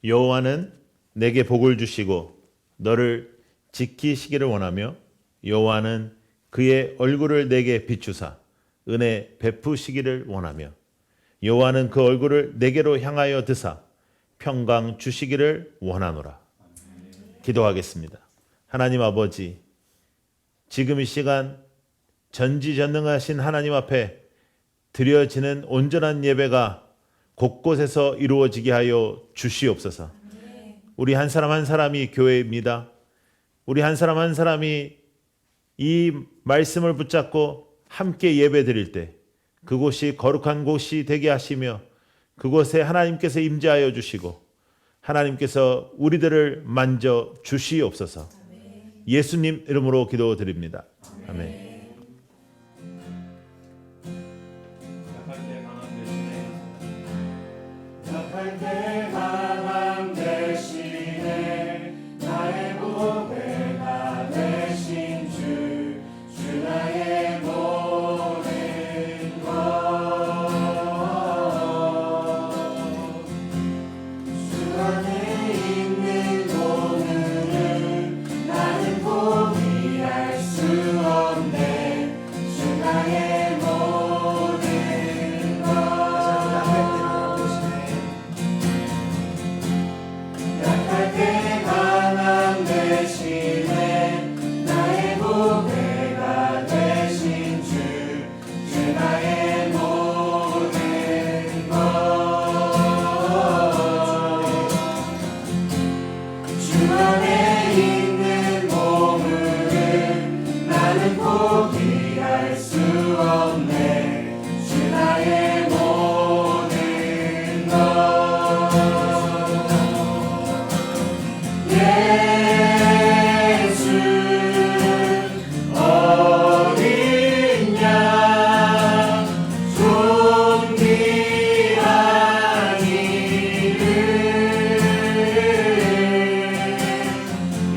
여호와는 내게 복을 주시고 너를 지키시기를 원하며 여호와는 그의 얼굴을 내게 비추사 은혜 베푸시기를 원하며 여호와는 그 얼굴을 내게로 향하여 드사 평강 주시기를 원하노라. 기도하겠습니다. 하나님 아버지, 지금 이 시간 전지전능하신 하나님 앞에 드려지는 온전한 예배가 곳곳에서 이루어지게 하여 주시옵소서. 우리 한 사람 한 사람이 교회입니다. 우리 한 사람 한 사람이 이 말씀을 붙잡고 함께 예배 드릴 때 그곳이 거룩한 곳이 되게 하시며 그곳에 하나님께서 임재하여 주시고 하나님께서 우리들을 만져 주시옵소서. 예수님 이름으로 기도드립니다. 아멘. 약할 때 강함 대신에 나의 보배가 되신 주 나의 모든 것 주 안에 있는 오늘은 나는 포기할 수 없네. 주 나의 모든 것 약할 때 강함 대신에 나의 보배가 되신 주 나의 모든 것 주 안에 있는 보물은 나는 포기할 수 없네. 주 나의 모든 것 예수 어린 양 존귀한 이름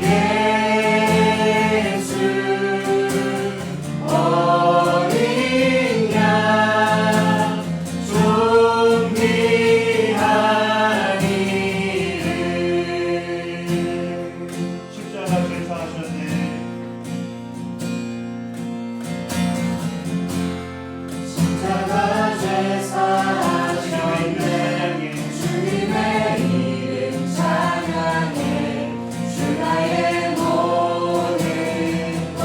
예수 어린 양 존귀한 이름 십자가 제사하셨네. 십자가 제사하셨네. 주님의 이름 찬양해. 주 나의 모든 것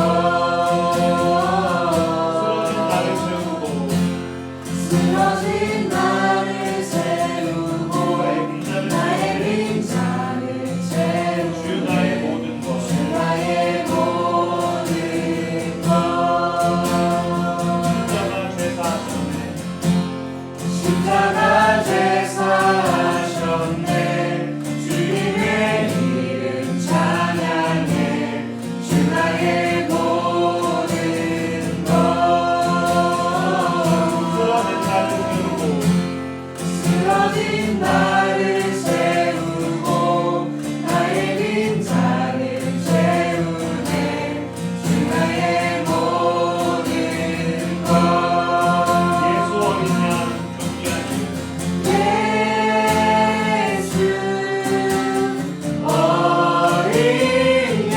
쓰러진 나를 세우고 나의 빈자를 채우고 주 나의 모든 것 십자가 제사하셨네. 주님의 이름 찬양해. 주 나의 모든 것 쓰러진 나를 세우고 나의 빈자를 채우네. 주 나의 모든 것 예수 어린 양 예수 어린 양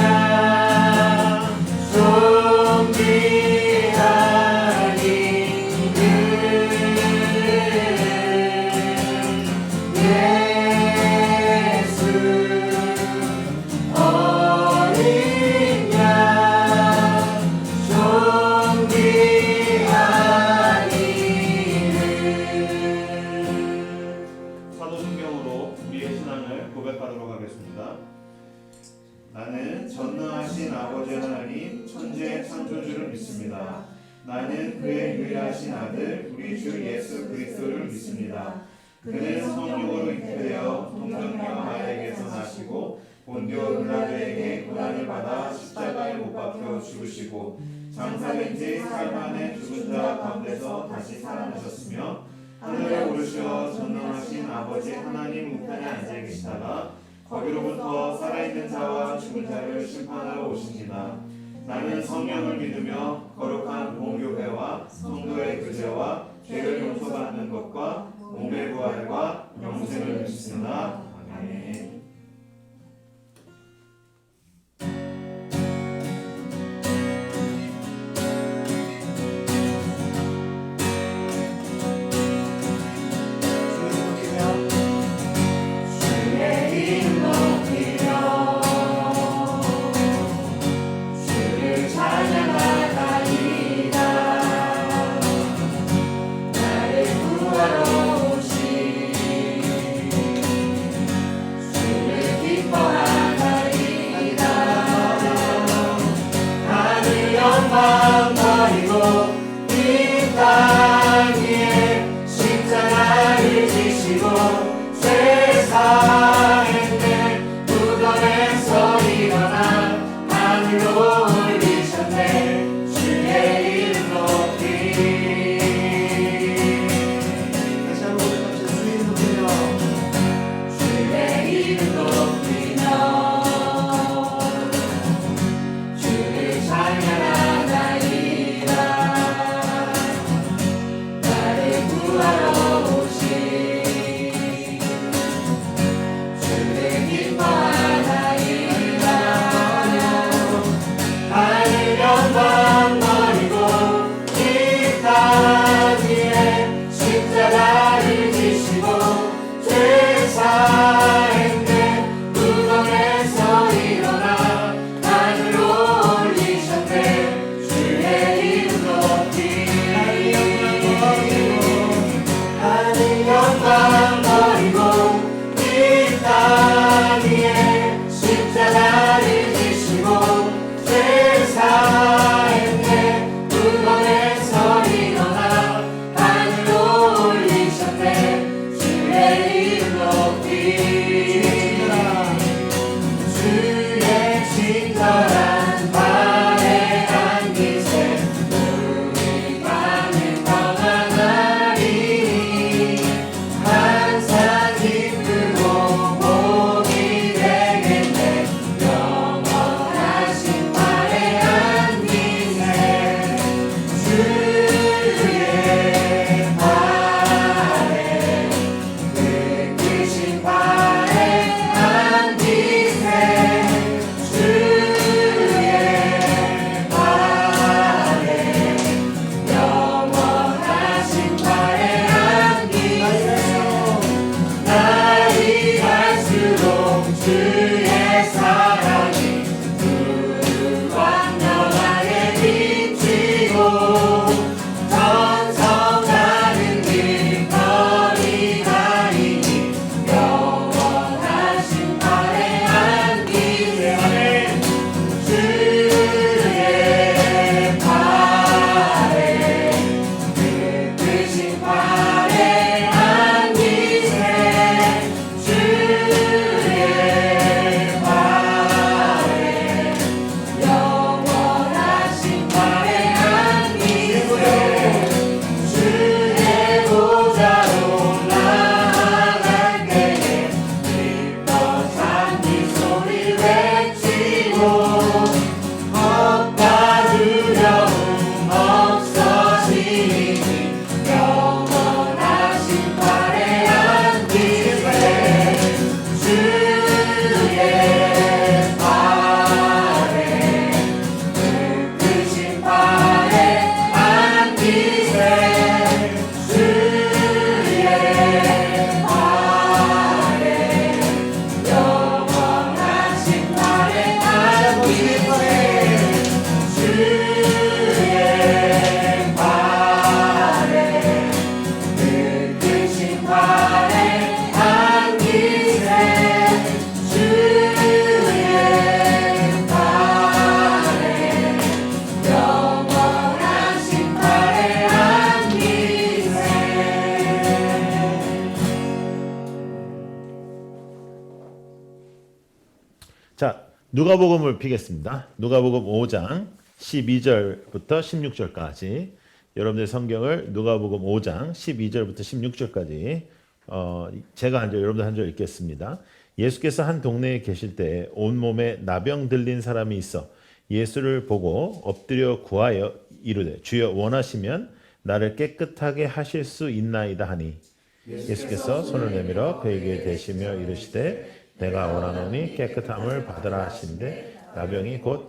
존귀한 이름 예수 어린 양 존귀한 이름 사도성경으로 우리의 신앙을 고백하도록 하겠습니다. 나는 전능하신 아버지 하나님 천지의 창조주를 믿습니다. 나는 그의 유일하신 아들 우리 주 예수 그리스도를 믿습니다. 그는 성령으로 잉태되어 동정녀 마리아에게서 나시고 본디오 빌라도에게 고난을 받아 십자가에 못 박혀 죽으시고 장사된 지 사흘 만에 죽은 자 가운데서 다시 살아나셨으며 하늘에 오르시어 전능하신 아버지 하나님 우편에 앉아 계시다가 거기로부터 살아있는 자와 죽은 자를 심판하러 오십니다. 나는 성령을 믿으며 거룩한 공교회와 성도의 교제와 죄를 용서받는 것과 몸의 부활과 영생을 믿습니다. 주의 이름 높이며 주를 찬양하나이다. 나를 구하러 오신 주를 기뻐하나이다. 하늘 영광 버리고 이 땅 위에 십자가를 지시고 세상에 무덤에서 일어나 하늘로 올리셨네. 주의 이름 높이. 다시 한번 고백합시다. 주의 이름 높이며 주를 찬양하나이다. 나를 구하러 오신 주를 기뻐하나이다. 하늘 영광 버리고 이 땅 위에 십자가를 지시고 죄 사했네. 무덤에서 일어나 하늘로 올리셨네. 주의 이름 높이. 하늘 영광 버리고 이 땅 위에 십자가를 지시고 죄 사했네. 무덤에서 일어나 하늘로 올리셨네. 주의 이름 높이. 주의 친절한 발에 안기세 우리 마음을 평안하리. 항상 기쁘고 복이 되겠네. 영원하신 발에 안기세 주의 발에 그 크신 발에 안기세 주의 발에 영원하신 발에 안기세. 날이 갈수록 주의 사랑이 불완전하게 비치고 전성 가는 길 거리 다니니 영원하신 발에 안기세. 주의 발에 그 크신 발에 안기세 주의 발에 영원하신 발에 안기세. 주의 보좌로 나아갈 때에 기뻐 찬미 소리 외치고 겁과 두려움 없어지니 영원하신 발에 안기세. 주의 발에 그 크신 발에 안기세. 주의 발에 영원하신 발에 안기세. 주의 발에 그 크신 발에 안기세. 주의 발에 영원하신 발에 안기세. 자, 누가복음을 피겠습니다. 누가복음 5장 12절부터 16절까지. 여러분들 성경을 누가복음 5장 12절부터 16절까지 제가 한 절, 여러분들 한 절 읽겠습니다. 예수께서 한 동네에 계실 때 온몸에 나병 들린 사람이 있어 예수를 보고 엎드려 구하여 이르되 주여 원하시면 나를 깨끗하게 하실 수 있나이다 하니 예수께서 손을 내밀어 그에게 대시며 이르시되 내가 원하노니 깨끗함을 받으라 하신대 나병이 곧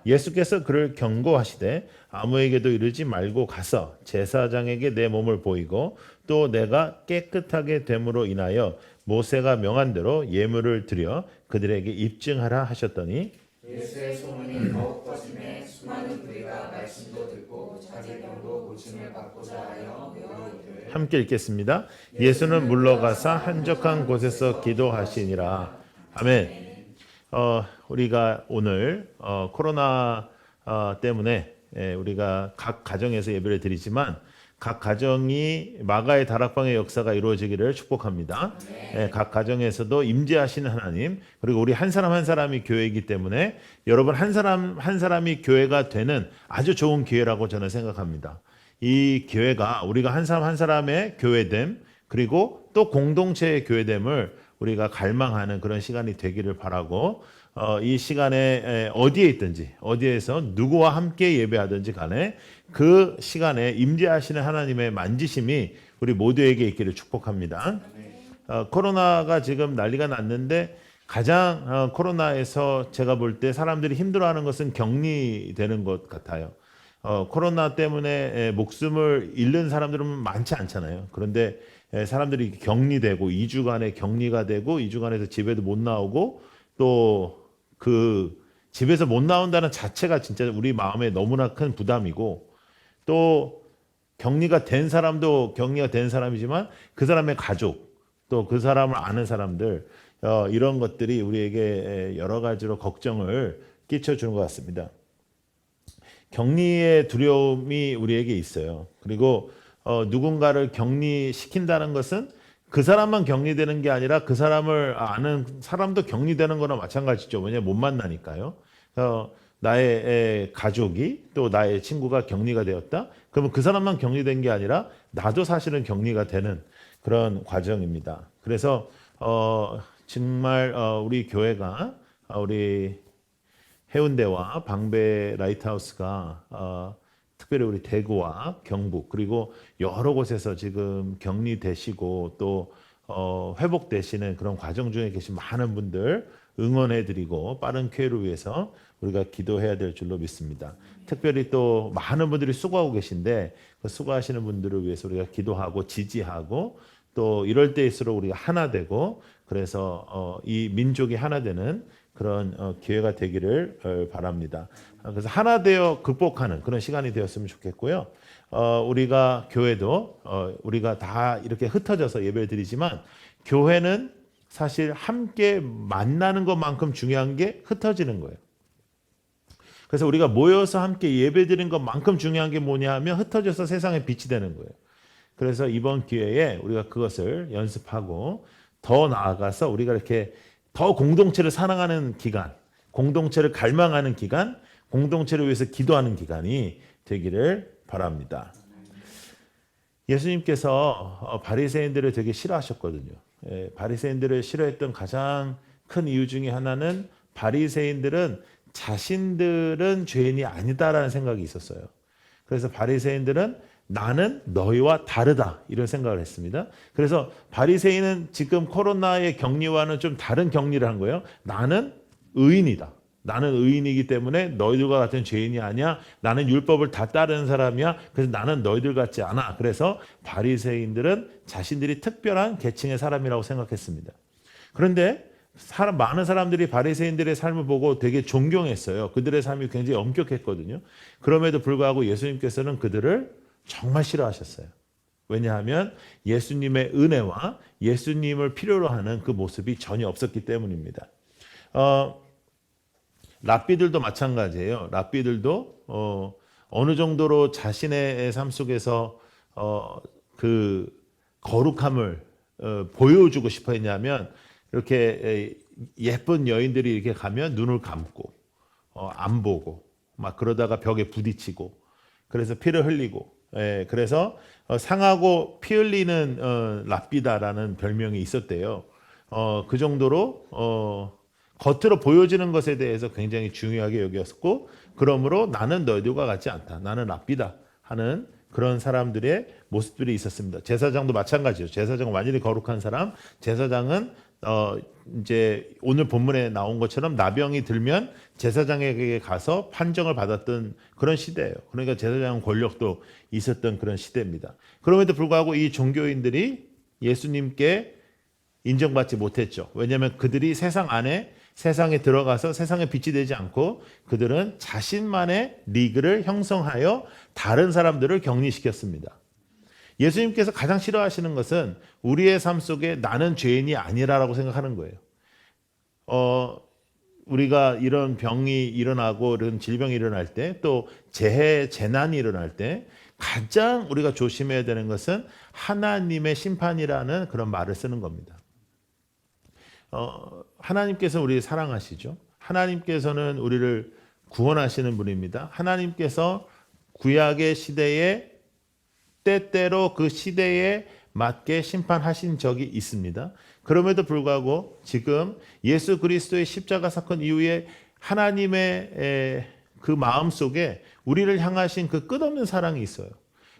예수께서 그를 경고하시되 아무에게도 이르지 말고 가서 제사장에게 내 몸을 보이고 또 내가 깨끗하게 됨으로 인하여 모세가 명한 대로 예물을 드려 그들에게 입증하라 하셨더니 예수의 소문이 더욱 퍼짐에 수많은 무리가 말씀도 듣고 자기 병도 고침을 받고자 하여 모이되 함께 읽겠습니다. 예수는 물러가사 한적한 곳에서 기도하시니라. 아멘. 우리가 오늘 코로나 때문에 우리가 각 가정에서 예배를 드리지만 각 가정이 마가의 다락방의 역사가 이루어지기를 축복합니다. 각 가정에서도 임재하시는 하나님, 그리고 우리 한 사람 한 사람이 교회이기 때문에 여러분 한 사람 한 사람이 교회가 되는 아주 좋은 기회라고 저는 생각합니다. 이 교회가 우리가 한 사람 한 사람의 교회됨, 그리고 또 공동체의 교회됨을 우리가 갈망하는 그런 시간이 되기를 바라고, 이 시간에 어디에 있든지 어디에서 누구와 함께 예배하든지 간에 그 시간에 임재하시는 하나님의 만지심이 우리 모두에게 있기를 축복합니다. 코로나가 지금 난리가 났는데 가장 코로나에서 제가 볼 때 사람들이 힘들어하는 것은 격리되는 것 같아요. 코로나 때문에 목숨을 잃는 사람들은 많지 않잖아요. 그런데 사람들이 격리되고 2주간의 격리가 되고 2주간에서 집에도 못 나오고 또 그 집에서 못 나온다는 자체가 진짜 우리 마음에 너무나 큰 부담이고, 또 격리가 된 사람도 격리가 된 사람이지만 그 사람의 가족 또 그 사람을 아는 사람들, 이런 것들이 우리에게 여러 가지로 걱정을 끼쳐주는 것 같습니다. 격리의 두려움이 우리에게 있어요. 그리고 누군가를 격리시킨다는 것은 그 사람만 격리되는 게 아니라 그 사람을 아는 사람도 격리되는 거나 마찬가지죠. 왜냐하면 못 만나니까요. 나의 가족이 또 나의 친구가 격리가 되었다. 그러면 그 사람만 격리된 게 아니라 나도 사실은 격리가 되는 그런 과정입니다. 그래서 정말 우리 교회가 우리 해운대와 방배 라이트하우스가 특별히 우리 대구와 경북 그리고 여러 곳에서 지금 격리되시고 또 회복되시는 그런 과정 중에 계신 많은 분들 응원해드리고 빠른 쾌유를 위해서 우리가 기도해야 될 줄로 믿습니다. 특별히 또 많은 분들이 수고하고 계신데 그 수고하시는 분들을 위해서 우리가 기도하고 지지하고 또 이럴 때일수록 우리가 하나 되고, 그래서 이 민족이 하나 되는 그런 기회가 되기를 바랍니다. 그래서 하나 되어 극복하는 그런 시간이 되었으면 좋겠고요. 우리가 교회도 우리가 다 이렇게 흩어져서 예배를 드리지만 교회는 사실 함께 만나는 것만큼 중요한 게 흩어지는 거예요. 그래서 우리가 모여서 함께 예배 드리는 것만큼 중요한 게 뭐냐 하면 흩어져서 세상에 빛이 되는 거예요. 그래서 이번 기회에 우리가 그것을 연습하고 더 나아가서 우리가 이렇게 더 공동체를 사랑하는 기간, 공동체를 갈망하는 기간, 공동체를 위해서 기도하는 기간이 되기를 바랍니다. 예수님께서 바리새인들을 되게 싫어하셨거든요. 바리새인들을 싫어했던 가장 큰 이유 중에 하나는 바리새인들은 자신들은 죄인이 아니다라는 생각이 있었어요. 그래서 바리새인들은 나는 너희와 다르다 이런 생각을 했습니다. 그래서 바리새인은 지금 코로나의 격리와는 좀 다른 격리를 한 거예요. 나는 의인이다. 나는 의인이기 때문에 너희들과 같은 죄인이 아니야. 나는 율법을 다 따르는 사람이야. 그래서 나는 너희들 같지 않아. 그래서 바리새인들은 자신들이 특별한 계층의 사람이라고 생각했습니다. 그런데 많은 사람들이 바리새인들의 삶을 보고 되게 존경했어요. 그들의 삶이 굉장히 엄격했거든요. 그럼에도 불구하고 예수님께서는 그들을 정말 싫어하셨어요. 왜냐하면 예수님의 은혜와 예수님을 필요로 하는 그 모습이 전혀 없었기 때문입니다. 랍비들도 마찬가지예요. 랍비들도 어느 정도로 자신의 삶 속에서 그 거룩함을 보여주고 싶어 했냐면, 이렇게 예쁜 여인들이 이렇게 가면 눈을 감고 안 보고 막 그러다가 벽에 부딪히고 그래서 피를 흘리고, 그래서 상하고 피 흘리는 랍비다라는 별명이 있었대요. 그 정도로 겉으로 보여지는 것에 대해서 굉장히 중요하게 여겼고, 그러므로 나는 너희들과 같지 않다. 나는 랍비다 하는 그런 사람들의 모습들이 있었습니다. 제사장도 마찬가지죠. 제사장은 완전히 거룩한 사람. 제사장은 이제 오늘 본문에 나온 것처럼 나병이 들면 제사장에게 가서 판정을 받았던 그런 시대예요. 그러니까 제사장 권력도 있었던 그런 시대입니다. 그럼에도 불구하고 이 종교인들이 예수님께 인정받지 못했죠. 왜냐하면 그들이 세상에 들어가서 세상에 빛이 되지 않고 그들은 자신만의 리그를 형성하여 다른 사람들을 격리시켰습니다. 예수님께서 가장 싫어하시는 것은 우리의 삶 속에 나는 죄인이 아니라라고 생각하는 거예요. 우리가 이런 병이 일어나고 이런 질병이 일어날 때 또 재난이 일어날 때 가장 우리가 조심해야 되는 것은 하나님의 심판이라는 그런 말을 쓰는 겁니다. 하나님께서 우리를 사랑하시죠. 하나님께서는 우리를 구원하시는 분입니다. 하나님께서 구약의 시대에 때때로 그 시대에 맞게 심판하신 적이 있습니다. 그럼에도 불구하고 지금 예수 그리스도의 십자가 사건 이후에 하나님의 그 마음 속에 우리를 향하신 그 끝없는 사랑이 있어요.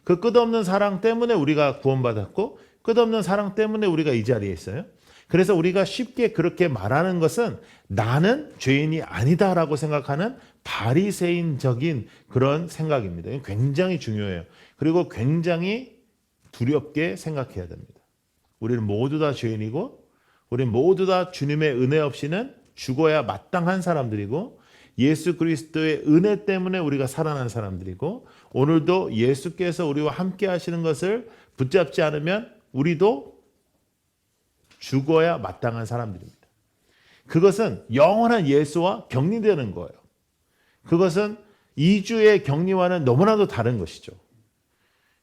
그 끝없는 사랑 때문에 우리가 구원받았고 끝없는 사랑 때문에 우리가 이 자리에 있어요. 그래서 우리가 쉽게 그렇게 말하는 것은 나는 죄인이 아니다라고 생각하는 바리새인적인 그런 생각입니다. 이건 굉장히 중요해요. 그리고 굉장히 두렵게 생각해야 됩니다. 우리는 모두 다 죄인이고 우리는 모두 다 주님의 은혜 없이는 죽어야 마땅한 사람들이고 예수 그리스도의 은혜 때문에 우리가 살아난 사람들이고 오늘도 예수께서 우리와 함께 하시는 것을 붙잡지 않으면 우리도 죽어야 마땅한 사람들입니다. 그것은 영원한 예수와 격리되는 거예요. 그것은 2주의 격리와는 너무나도 다른 것이죠.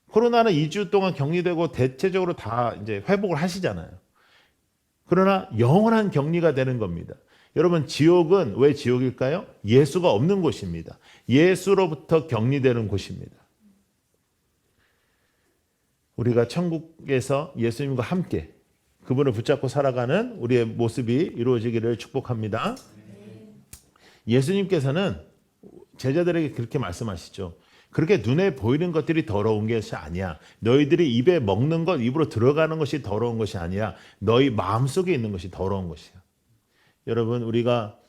코로나는 2주 동안 격리되고 대체적으로 다 이제 회복을 하시잖아요. 그러나 영원한 격리가 되는 겁니다. 여러분, 지옥은 왜 지옥일까요? 예수가 없는 곳입니다. 예수로부터 격리되는 곳입니다. 우리가 천국에서 예수님과 함께 그분을 붙잡고 살아가는 우리의 모습이 이루어지기를 축복합니다. 예수님께서는 제자들에게 그렇게 말씀하시죠. 그렇게 눈에 보이는 것들이 더러운 것이 아니야. 너희들이 입에 먹는 것, 입으로 들어가는 것이 더러운 것이 아니라 너희 마음속에 있는 것이 더러운 것이야. 여러분, 우리가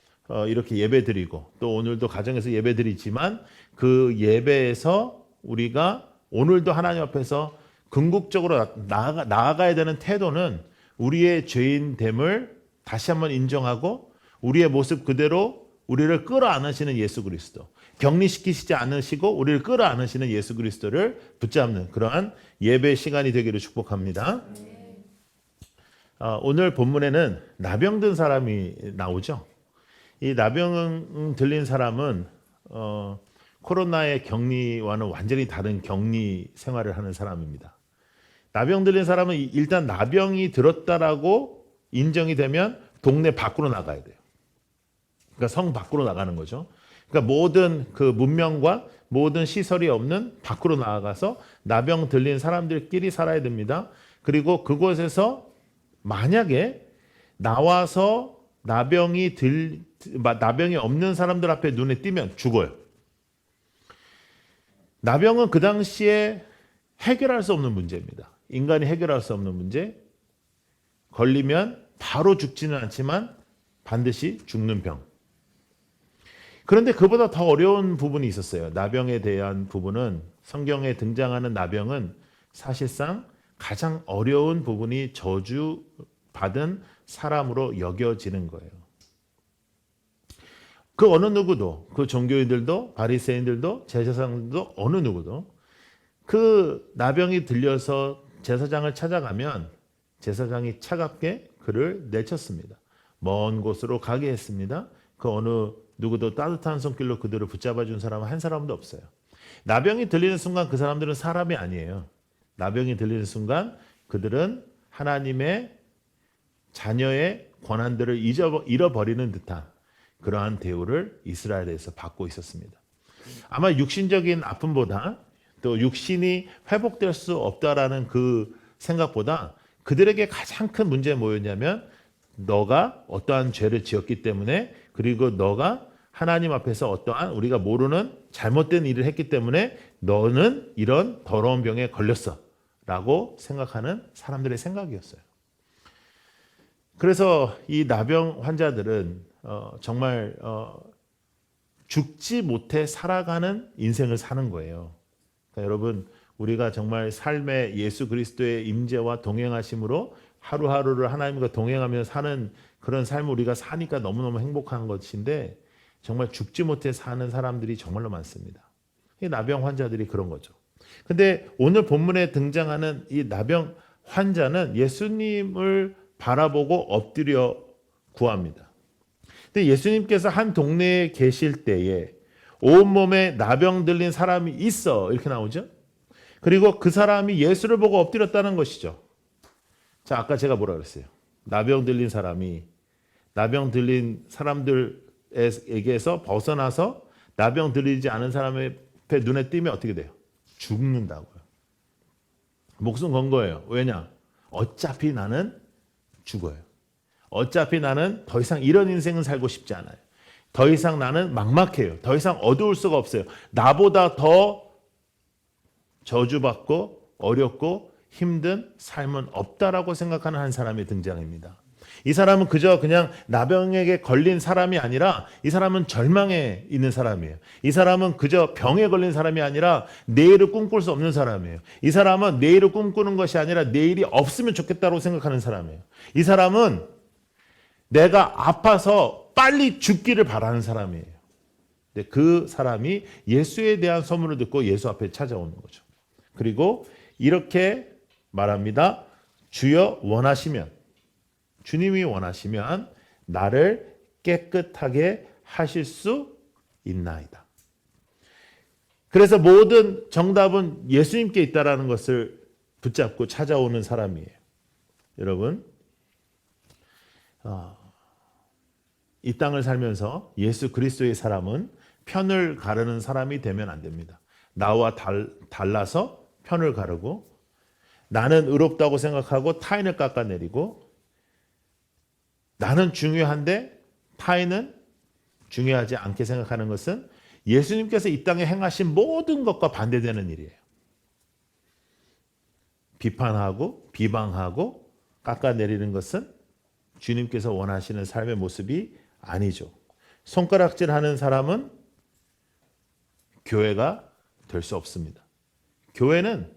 이렇게 예배드리고 또 오늘도 가정에서 예배드리지만 그 예배에서 우리가 오늘도 하나님 앞에서 궁극적으로 나아가야 되는 태도는 우리의 죄인됨을 다시 한번 인정하고 우리의 모습 그대로 우리를 끌어안으시는 예수 그리스도, 격리시키시지 않으시고 우리를 끌어안으시는 예수 그리스도를 붙잡는 그러한 예배 시간이 되기를 축복합니다. 오늘 본문에는 나병 든 사람이 나오죠. 이 나병 들린 사람은 코로나의 격리와는 완전히 다른 격리 생활을 하는 사람입니다. 나병 들린 사람은 일단 나병이 들었다라고 인정이 되면 동네 밖으로 나가야 돼요. 그러니까 성 밖으로 나가는 거죠. 그러니까 모든 그 문명과 모든 시설이 없는 밖으로 나아가서 나병 들린 사람들끼리 살아야 됩니다. 그리고 그곳에서 만약에 나와서 나병이 없는 사람들 앞에 눈에 띄면 죽어요. 나병은 그 당시에 해결할 수 없는 문제입니다. 인간이 해결할 수 없는 문제. 걸리면 바로 죽지는 않지만 반드시 죽는 병. 그런데 그보다 더 어려운 부분이 있었어요. 나병에 대한 부분은 성경에 등장하는 나병은 사실상 가장 어려운 부분이 저주받은 사람으로 여겨지는 거예요. 그 어느 누구도, 그 종교인들도 바리새인들도 제사장들도 어느 누구도 그 나병이 들려서 제사장을 찾아가면 제사장이 차갑게 그를 내쳤습니다. 먼 곳으로 가게 했습니다. 그 어느 누구도 따뜻한 손길로 그들을 붙잡아준 사람은 한 사람도 없어요. 나병이 들리는 순간 그 사람들은 사람이 아니에요. 나병이 들리는 순간 그들은 하나님의 자녀의 권한들을 잃어버리는 듯한 그러한 대우를 이스라엘에서 받고 있었습니다. 아마 육신적인 아픔보다 또 육신이 회복될 수 없다라는 그 생각보다 그들에게 가장 큰 문제가 뭐였냐면 너가 어떠한 죄를 지었기 때문에 그리고 너가 하나님 앞에서 어떠한 우리가 모르는 잘못된 일을 했기 때문에 너는 이런 더러운 병에 걸렸어 라고 생각하는 사람들의 생각이었어요. 그래서 이 나병 환자들은 정말 죽지 못해 살아가는 인생을 사는 거예요. 그러니까 여러분, 우리가 정말 삶의 예수 그리스도의 임재와 동행하심으로 하루하루를 하나님과 동행하며 사는 그런 삶을 우리가 사니까 너무너무 행복한 것인데, 정말 죽지 못해 사는 사람들이 정말로 많습니다. 이 나병 환자들이 그런 거죠. 근데 오늘 본문에 등장하는 이 나병 환자는 예수님을 바라보고 엎드려 구합니다. 근데 예수님께서 한 동네에 계실 때에 온몸에 나병 들린 사람이 있어 이렇게 나오죠. 그리고 그 사람이 예수를 보고 엎드렸다는 것이죠. 자, 아까 제가 뭐라 그랬어요? 나병 들린 사람이 나병 들린 사람들에게서 벗어나서 나병 들리지 않은 사람의 눈에 띄면 어떻게 돼요? 죽는다고요. 목숨 건 거예요. 왜냐? 어차피 나는 죽어요. 어차피 나는 더 이상 이런 인생은 살고 싶지 않아요. 더 이상 나는 막막해요. 더 이상 어두울 수가 없어요. 나보다 더 저주받고 어렵고 힘든 삶은 없다라고 생각하는 한 사람의 등장입니다. 이 사람은 그저 그냥 나병에게 걸린 사람이 아니라 이 사람은 절망에 있는 사람이에요. 이 사람은 그저 병에 걸린 사람이 아니라 내일을 꿈꿀 수 없는 사람이에요. 이 사람은 내일을 꿈꾸는 것이 아니라 내일이 없으면 좋겠다고 생각하는 사람이에요. 이 사람은 내가 아파서 빨리 죽기를 바라는 사람이에요. 근데 그 사람이 예수에 대한 소문을 듣고 예수 앞에 찾아오는 거죠. 그리고 이렇게 말합니다. 주여 원하시면, 주님이 원하시면 나를 깨끗하게 하실 수 있나이다. 그래서 모든 정답은 예수님께 있다라는 것을 붙잡고 찾아오는 사람이에요. 여러분, 이 땅을 살면서 예수 그리스도의 사람은 편을 가르는 사람이 되면 안 됩니다. 나와 달라서 편을 가르고 나는 의롭다고 생각하고 타인을 깎아내리고 나는 중요한데 타인은 중요하지 않게 생각하는 것은 예수님께서 이 땅에 행하신 모든 것과 반대되는 일이에요. 비판하고 비방하고 깎아내리는 것은 주님께서 원하시는 삶의 모습이 아니죠. 손가락질하는 사람은 교회가 될 수 없습니다. 교회는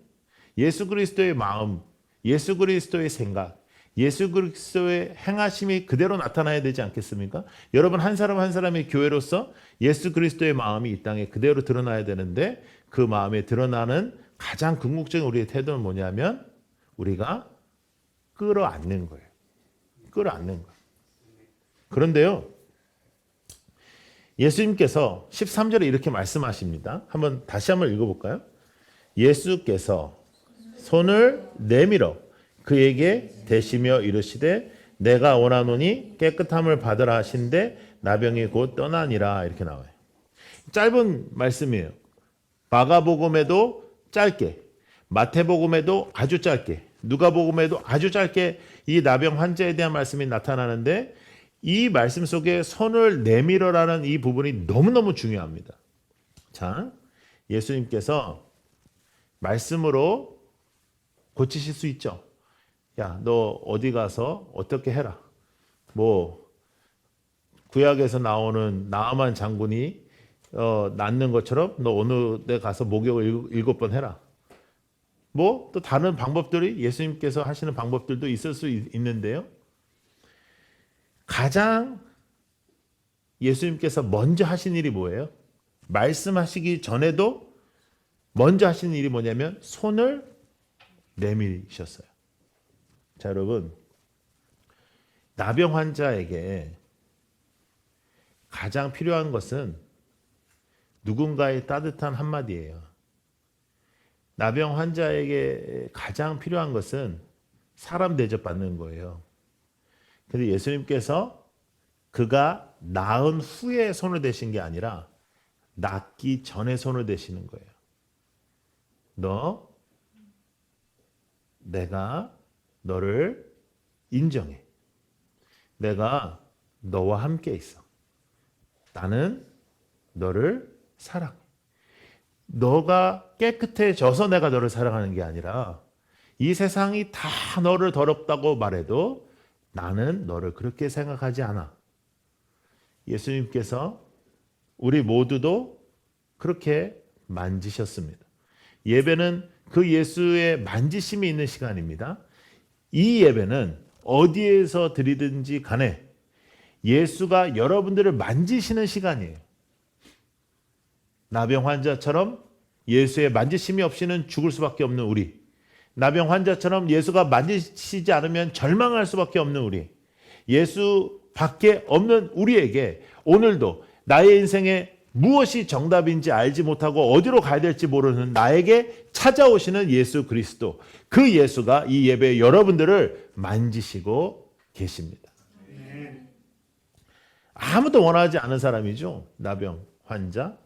예수 그리스도의 마음, 예수 그리스도의 생각, 예수 그리스도의 행하심이 그대로 나타나야 되지 않겠습니까? 여러분, 한 사람 한 사람의 교회로서 예수 그리스도의 마음이 이 땅에 그대로 드러나야 되는데, 그 마음에 드러나는 가장 궁극적인 우리의 태도는 뭐냐면 우리가 끌어안는 거예요. 끌어안는 거예요. 그런데요, 예수님께서 13절에 이렇게 말씀하십니다. 다시 한번 읽어볼까요? 예수께서 손을 내밀어 그에게 대시며 이르시되 내가 원하노니 깨끗함을 받으라 하신데 나병이 곧 떠나니라. 이렇게 나와요. 짧은 말씀이에요. 마가복음에도 짧게, 마태복음에도 아주 짧게, 누가복음에도 아주 짧게 이 나병 환자에 대한 말씀이 나타나는데, 이 말씀 속에 손을 내밀어라는 이 부분이 너무너무 중요합니다. 자, 예수님께서 말씀으로 고치실 수 있죠. 야, 너 어디 가서 어떻게 해라. 구약에서 나오는 나아만 장군이 낫는 것처럼 너 어느 데 가서 목욕을 7번 해라. 또 다른 방법들이 예수님께서 하시는 방법들도 있을 수 있는데요. 가장 예수님께서 먼저 하신 일이 뭐예요? 말씀하시기 전에도 먼저 하신 일이 뭐냐면 손을 내미셨어요. 자, 여러분, 나병 환자에게 가장 필요한 것은 누군가의 따뜻한 한마디예요. 나병 환자에게 가장 필요한 것은 사람 대접받는 거예요. 근데 예수님께서 그가 나은 후에 손을 대신 게 아니라 낫기 전에 손을 대시는 거예요. 내가 너를 인정해. 내가 너와 함께 있어. 나는 너를 사랑해. 너가 깨끗해져서 내가 너를 사랑하는 게 아니라 이 세상이 다 너를 더럽다고 말해도 나는 너를 그렇게 생각하지 않아. 예수님께서 우리 모두도 그렇게 만지셨습니다. 예배는 그 예수의 만지심이 있는 시간입니다. 이 예배는 어디에서 드리든지 간에 예수가 여러분들을 만지시는 시간이에요. 나병 환자처럼 예수의 만지심이 없이는 죽을 수밖에 없는 우리, 나병 환자처럼 예수가 만지시지 않으면 절망할 수밖에 없는 우리, 예수밖에 없는 우리에게 오늘도 나의 인생에 무엇이 정답인지 알지 못하고 어디로 가야 될지 모르는 나에게 찾아오시는 예수 그리스도, 그 예수가 이 예배 여러분들을 만지시고 계십니다. 아무도 원하지 않은 사람이죠. 나병 환자.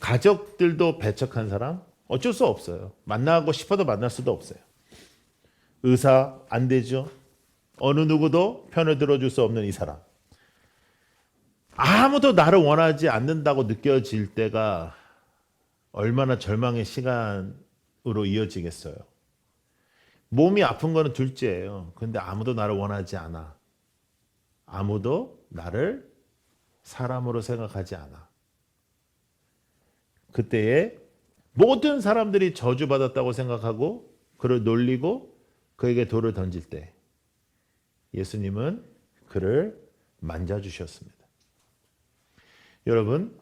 가족들도 배척한 사람. 어쩔 수 없어요. 만나고 싶어도 만날 수도 없어요. 의사 안 되죠. 어느 누구도 편을 들어줄 수 없는 이 사람. 아무도 나를 원하지 않는다고 느껴질 때가 얼마나 절망의 시간으로 이어지겠어요. 몸이 아픈 거는 둘째예요. 근데 아무도 나를 원하지 않아. 아무도 나를 사람으로 생각하지 않아. 그때에 모든 사람들이 저주받았다고 생각하고 그를 놀리고 그에게 돌을 던질 때 예수님은 그를 만져주셨습니다. 여러분,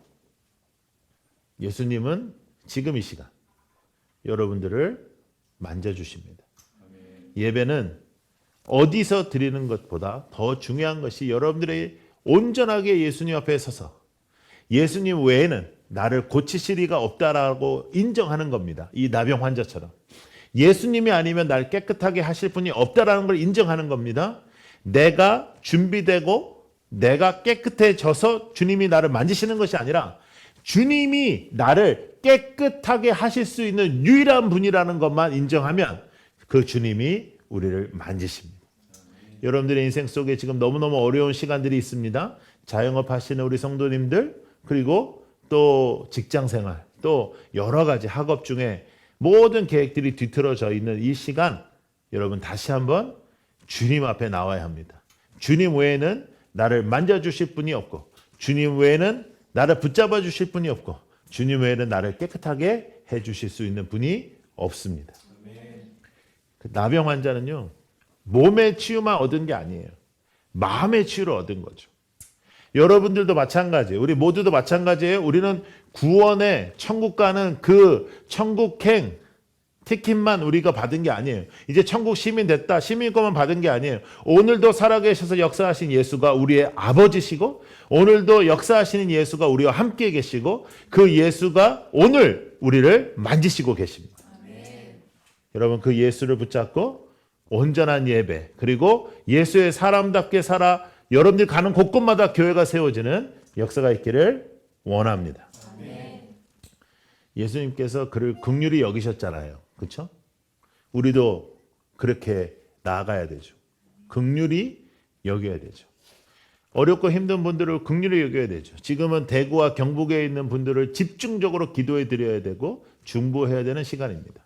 예수님은 지금 이 시간 여러분들을 만져주십니다. 예배는 어디서 드리는 것보다 더 중요한 것이 여러분들이 온전하게 예수님 앞에 서서 예수님 외에는 나를 고치실 리가 없다라고 인정하는 겁니다. 이 나병 환자처럼. 예수님이 아니면 날 깨끗하게 하실 분이 없다라는 걸 인정하는 겁니다. 내가 준비되고 내가 깨끗해져서 주님이 나를 만지시는 것이 아니라 주님이 나를 깨끗하게 하실 수 있는 유일한 분이라는 것만 인정하면 그 주님이 우리를 만지십니다. 여러분들의 인생 속에 지금 너무너무 어려운 시간들이 있습니다. 자영업 하시는 우리 성도님들, 그리고 또 직장생활, 또 여러 가지 학업 중에 모든 계획들이 뒤틀어져 있는 이 시간, 여러분 다시 한번 주님 앞에 나와야 합니다. 주님 외에는 나를 만져주실 분이 없고, 주님 외에는 나를 붙잡아 주실 분이 없고, 주님 외에는 나를 깨끗하게 해주실 수 있는 분이 없습니다. 그 나병 환자는요, 몸의 치유만 얻은 게 아니에요. 마음의 치유를 얻은 거죠. 여러분들도 마찬가지예요. 우리 모두도 마찬가지예요. 우리는 구원의 천국 가는 그 천국행 티켓만 우리가 받은 게 아니에요. 이제 천국 시민 됐다. 시민권만 받은 게 아니에요. 오늘도 살아계셔서 역사하신 예수가 우리의 아버지시고, 오늘도 역사하시는 예수가 우리와 함께 계시고, 그 예수가 오늘 우리를 만지시고 계십니다. 아멘. 여러분, 그 예수를 붙잡고 온전한 예배, 그리고 예수의 사람답게 살아 여러분들 가는 곳곳마다 교회가 세워지는 역사가 있기를 원합니다. 아멘. 예수님께서 그를 긍휼히 여기셨잖아요. 그렇죠? 우리도 그렇게 나아가야 되죠. 긍휼히 여겨야 되죠. 어렵고 힘든 분들을 긍휼히 여겨야 되죠. 지금은 대구와 경북에 있는 분들을 집중적으로 기도해 드려야 되고 중보해야 되는 시간입니다.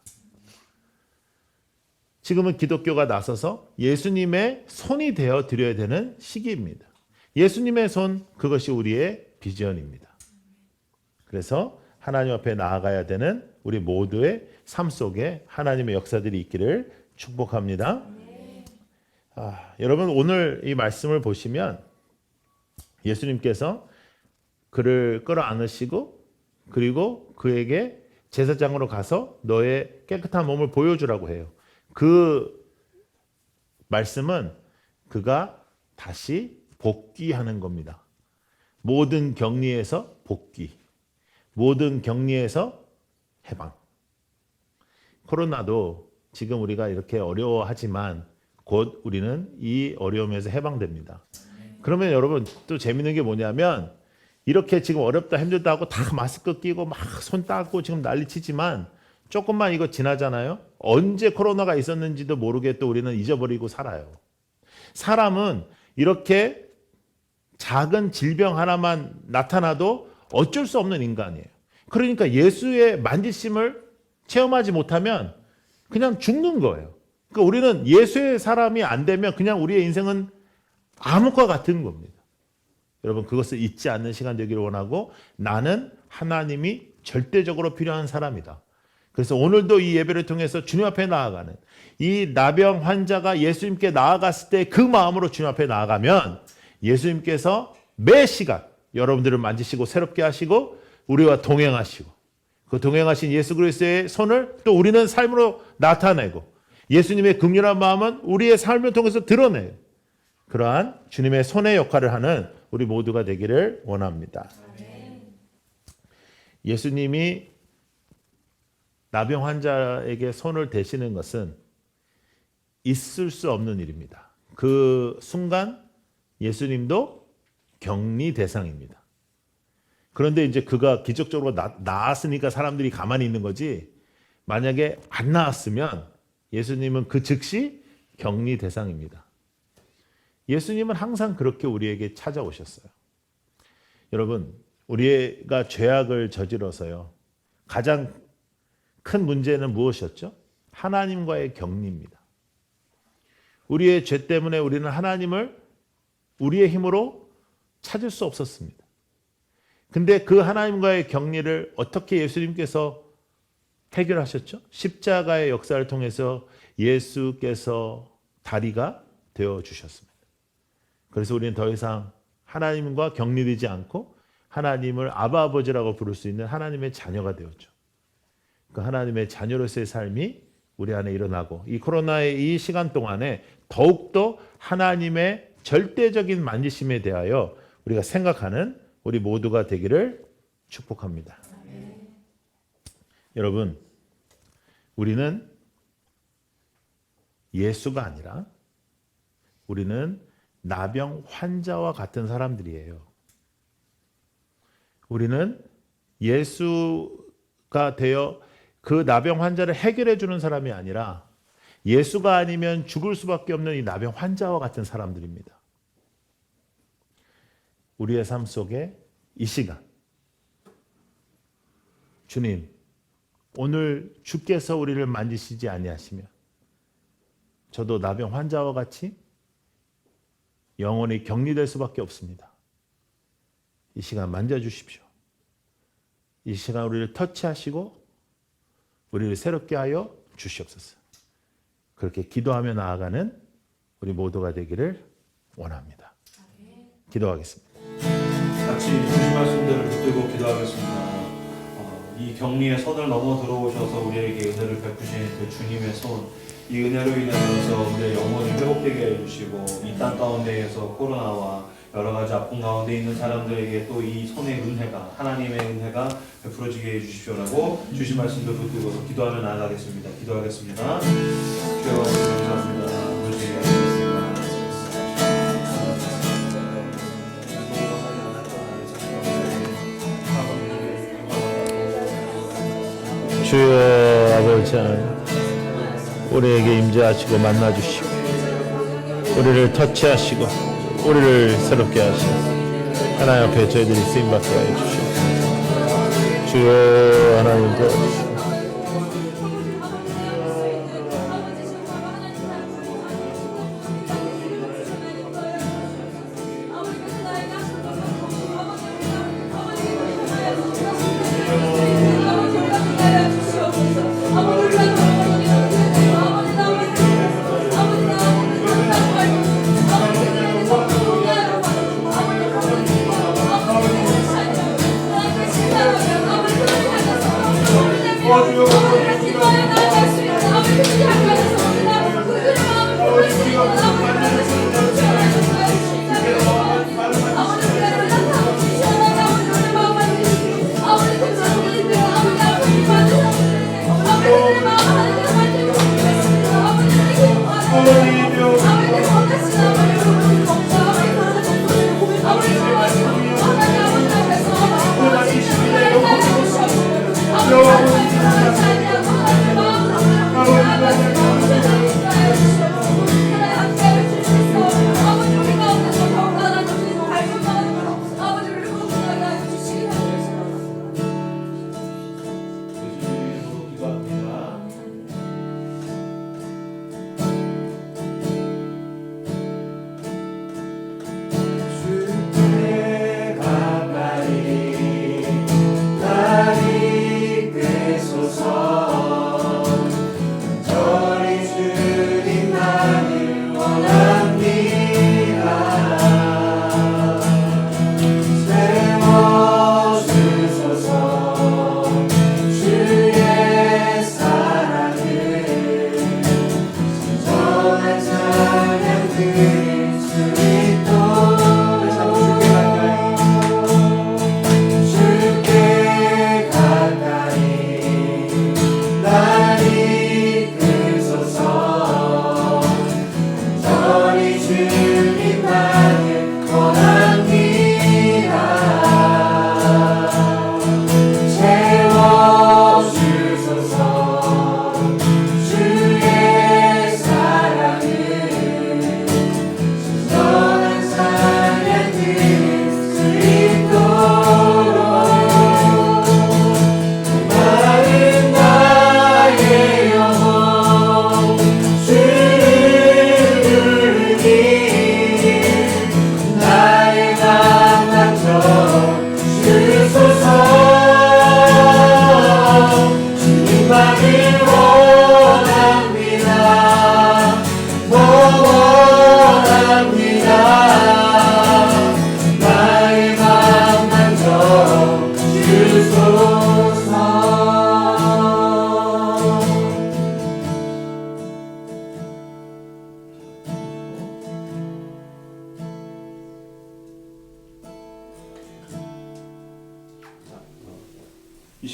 지금은 기독교가 나서서 예수님의 손이 되어 드려야 되는 시기입니다. 예수님의 손, 그것이 우리의 비전입니다. 그래서 하나님 앞에 나아가야 되는 우리 모두의 삶 속에 하나님의 역사들이 있기를 축복합니다. 여러분, 오늘 이 말씀을 보시면 예수님께서 그를 끌어안으시고, 그리고 그에게 제사장으로 가서 너의 깨끗한 몸을 보여주라고 해요. 그 말씀은 그가 다시 복귀하는 겁니다. 모든 격리에서 복귀, 모든 격리에서 해방. 코로나도 지금 우리가 이렇게 어려워하지만 곧 우리는 이 어려움에서 해방됩니다. 그러면 여러분, 또 재밌는 게 뭐냐면, 이렇게 지금 어렵다 힘들다 하고 다 마스크 끼고 막 손 닦고 지금 난리치지만 조금만 이거 지나잖아요. 언제 코로나가 있었는지도 모르게 또 우리는 잊어버리고 살아요. 사람은 이렇게 작은 질병 하나만 나타나도 어쩔 수 없는 인간이에요. 그러니까 예수의 만지심을 체험하지 못하면 그냥 죽는 거예요. 그러니까 우리는 예수의 사람이 안 되면 그냥 우리의 인생은 암흑과 같은 겁니다. 여러분, 그것을 잊지 않는 시간 되기를 원하고, 나는 하나님이 절대적으로 필요한 사람이다. 그래서 오늘도 이 예배를 통해서 주님 앞에 나아가는 이 나병 환자가 예수님께 나아갔을 때 그 마음으로 주님 앞에 나아가면 예수님께서 매 시간 여러분들을 만지시고 새롭게 하시고 우리와 동행하시고, 그 동행하신 예수 그리스도의 손을 또 우리는 삶으로 나타내고, 예수님의 긍휼한 마음은 우리의 삶을 통해서 드러내요. 그러한 주님의 손의 역할을 하는 우리 모두가 되기를 원합니다. 예수님이 나병 환자에게 손을 대시는 것은 있을 수 없는 일입니다. 그 순간 예수님도 격리 대상입니다. 그런데 이제 그가 기적적으로 나았으니까 사람들이 가만히 있는 거지, 만약에 안 나았으면 예수님은 그 즉시 격리 대상입니다. 예수님은 항상 그렇게 우리에게 찾아오셨어요. 여러분, 우리가 죄악을 저질러서요, 가장 큰 문제는 무엇이었죠? 하나님과의 격리입니다. 우리의 죄 때문에 우리는 하나님을 우리의 힘으로 찾을 수 없었습니다. 근데 그 하나님과의 격리를 어떻게 예수님께서 해결하셨죠? 십자가의 역사를 통해서 예수께서 다리가 되어 주셨습니다. 그래서 우리는 더 이상 하나님과 격리되지 않고 하나님을 아바 아버지라고 부를 수 있는 하나님의 자녀가 되었죠. 그 하나님의 자녀로서의 삶이 우리 안에 일어나고, 이 코로나의 이 시간 동안에 더욱더 하나님의 절대적인 만지심에 대하여 우리가 생각하는 우리 모두가 되기를 축복합니다. 여러분, 우리는 예수가 아니라 우리는 나병 환자와 같은 사람들이에요. 우리는 예수가 되어 그 나병 환자를 해결해 주는 사람이 아니라 예수가 아니면 죽을 수밖에 없는 이 나병 환자와 같은 사람들입니다. 우리의 삶 속에 이 시간, 주님, 오늘 주께서 우리를 만지시지 아니하시면 저도 나병 환자와 같이 영원히 격리될 수밖에 없습니다. 이 시간 만져주십시오. 이 시간 우리를 터치하시고 우리를 새롭게 하여 주시옵소서. 그렇게 기도하며 나아가는 우리 모두가 되기를 원합니다. 기도하겠습니다. 같이 주신 말씀들을 붙들고 기도하겠습니다. 이 격리의 선을 넘어 들어오셔서 우리에게 은혜를 베푸신 그 주님의 손, 이 은혜로 인하여서 우리의 영혼을 회복되게 해주시고, 이 땅 가운데에서 코로나와 여러 가지 아픔 가운데 있는 사람들에게 또 이 손의 은혜가, 하나님의 은혜가 베풀어지게 해주십시오라고 주신 말씀도 붙들고서 기도하며 나아가겠습니다. 기도하겠습니다. 주여 감사합니다. 주여 아버지 하나님, 우리에게 임재하시고 만나주시고 우리를 터치하시고 우리를 새롭게 하시고 하나님 앞에 저희들이 쓰임받게 하여 주시옵소서. 주여 하나님 도와주시옵소서.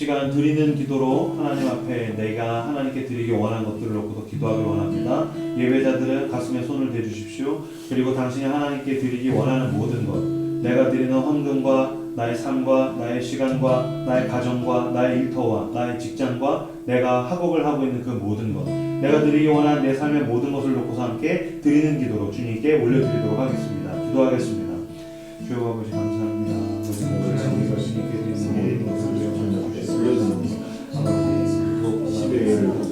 시간 드리는 기도로 하나님 앞에 내가 하나님께 드리기 원하는 것들을 놓고서 기도하기 원합니다. 예배자들은 가슴에 손을 대주십시오. 그리고 당신이 하나님께 드리기 원하는 모든 것, 내가 드리는 헌금과 나의 삶과 나의 시간과 나의 가정과 나의 일터와 나의 직장과 내가 학업을 하고 있는 그 모든 것, 내가 드리기 원하는 내 삶의 모든 것을 놓고서 함께 드리는 기도로 주님께 올려드리도록 하겠습니다. 기도하겠습니다. 주여 아버지 감사합니다. 우리가 주님께 드리는 모든 것을 올려드립니다. 아버지 11회를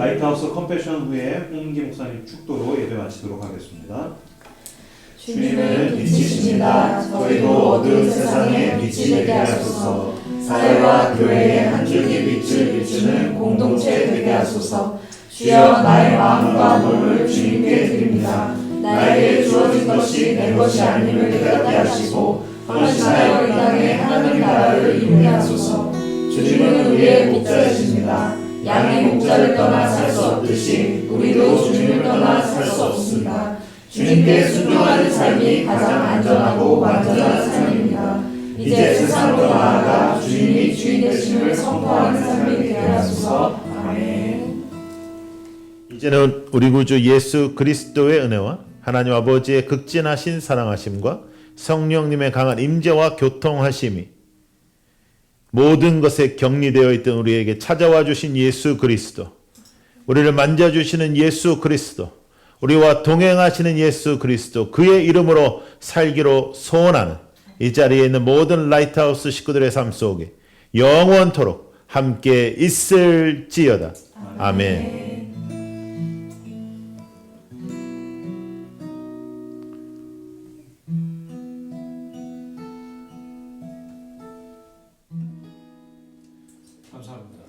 라이트하우스 컴패션 후에 홍기 목사님 축도로 예배 마치도록 하겠습니다. 주님은 빛이십니다. 저희도 어두운 세상에 빛이 되게 하소서. 사회와 교회의 한 줄기 빛을 비추는 공동체 되게 하소서. 주여 나의 마음과 몸을 주님께 드립니다. 나에게 주어진 것이 내 것이 아님을 깨닫게 하시고 헌신하여 이 땅에 하나님 나라를 이루게 하소서. 주님은 우리의 목자이십니다. 양의 목자를 떠나 살 수 없듯이 우리도 주님을 떠나 살 수 없습니다. 주님께 순종하는 삶이 가장 안전하고 완전한 삶입니다. 이제 세상으로 나아가 주님이 주인 되심을 선포하는 삶이 되게 하소서. 아멘. 이제는 우리 구주 예수 그리스도의 은혜와 하나님 아버지의 극진하신 사랑하심과 성령님의 강한 임재와 교통하심이 모든 것에 격리되어 있던 우리에게 찾아와 주신 예수 그리스도, 우리를 만져주시는 예수 그리스도, 우리와 동행하시는 예수 그리스도, 그의 이름으로 살기로 소원하는 이 자리에 있는 모든 라이트하우스 식구들의 삶 속에 영원토록 함께 있을지어다. 아멘. 감사합니다.